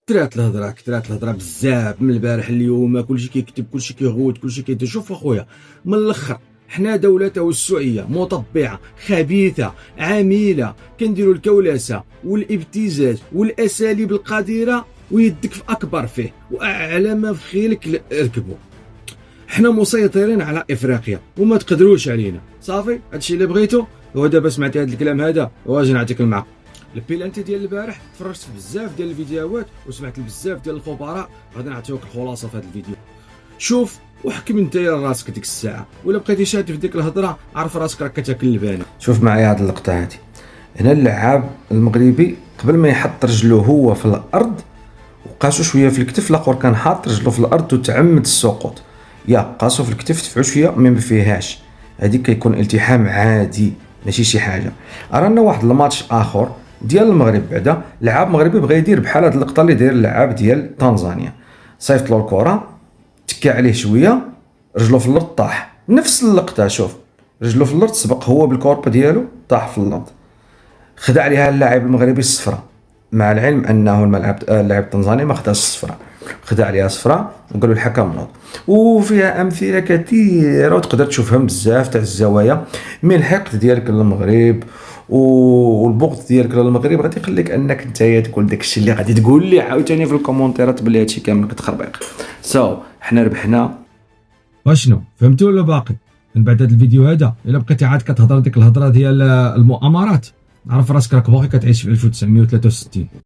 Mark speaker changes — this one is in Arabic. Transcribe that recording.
Speaker 1: كثرات الهضره بزاف من البارح اليوم، كلشي كيكتب، كلشي كيغوت، كلشي كيدير. شوف اخويا، من الاخر حنا دوله توسعيه مطبعه خبيثه عميله، كنديروا الكولاسه والابتزاز والاساليب القذره، ويدك في اكبر فيه واعلى ما في خيلك ركبوا. حنا مسيطرين على افريقيا وما تقدروش علينا. صافي، هادشي اللي بغيتو. ودابا سمعتي هاد الكلام هذا واجي نعطيك المعقول. البيلانتي ديال البارح تفرجت في بزاف ديال الفيديوهات وسمعت بزاف ديال الخبراء، غادي نعطيوك الخلاصه في هذا الفيديو. شوف وحكم انت راسك ديك الساعه، ولا بقيتي شاد في ديك الهضره عرف راسك راك كتاكل البانه. شوف معايا هاد اللقطه هادي. هنا اللاعب المغربي قبل ما يحط رجلو هو في الارض وقاسو شويه في الكتف، الاخر كان حاط رجلو في الارض وتعمد السقوط. يا قاسو في الكتف دفعو شويه ما فيهاش، هذيك كيكون التحام عادي ماشي شي حاجه. رانا واحد الماتش اخر ديال المغرب، بعدا لاعب مغربي بغى يدير بحال هاد اللقطه اللي داير اللاعب ديال تنزانيا، صيفط له الكره تكى عليه شويه، رجلو في الارض طاح. نفس اللقطه، شوف رجلو في الارض، سبق هو بالكورب ديالو طاح في الارض، خدا عليها اللاعب المغربي الصفراء، مع العلم انه اللاعب التنزاني ما خداش الصفراء، خدا عليها صفراء وقالوا الحكم نوض. وفيها امثله كثيره وتقدر تشوفهم بزاف تاع الزوايا من الحقد ديالك للمغرب والبغض ديالك للمغرب، غادي يخليك انك نتايا تقول داكشي اللي غادي تقول لي عاوتاني في الكومونتيرات بلي هادشي كامل كتخربيق. حنا ربحنا. واشنو فهمتوا ولا باقي؟ من بعد هذا الفيديو هذا الا بقيتي عاد كتهضر ديك الهضره ديال المؤامرات، عرف راسك راك باقي كتعيش في 1963.